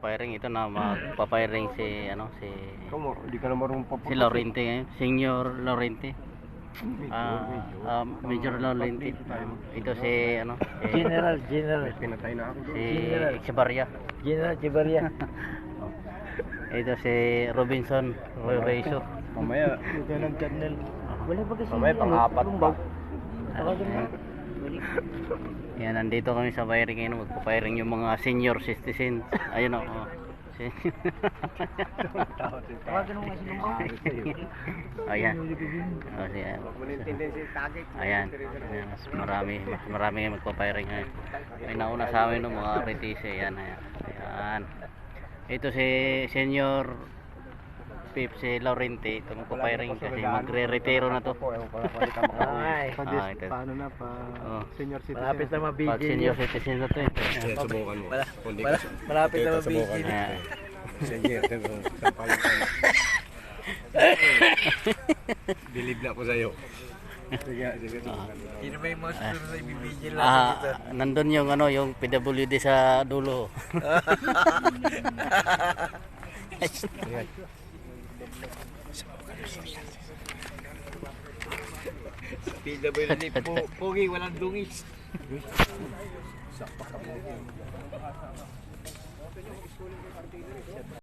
firing. Ito na magpa-firing si Hindi ka na marunong paputok. si Lorente ngayon, Senior Lorente. Major Lorente. Ito si General. Pinatay na ako. si Echevarria. General Echevarria. Ito si Robinson Royso. Mamaya. Lieutenant Colonel. Wala ba kasi Mamaya pang-apat pa. Yan, nandito kami sa firing ngayon. Magpa-firing yung mga senior citizens. Ayun o. Tawagan mo nga si Lumba. Ayan. Ayan. Mas marami ngayon magpa-firing ngayon. May nauna sa amin ng mga RTC. Ayan. Ito si Senior Pip, si Laurente. Ito magpa-firing kasi magre-retiro na to. Paano na pa? Senior citizen. Malapit na mabigil. Pag senior citizen na to eh. Subukan mo. Malapit na mabigil. Sige, believe na ako sa'yo. Sige. Sino ba yung mga susunod na ibibigil natin dito? Nandun yung yung PWD sa dulo. PWD, pogi, walang dungis.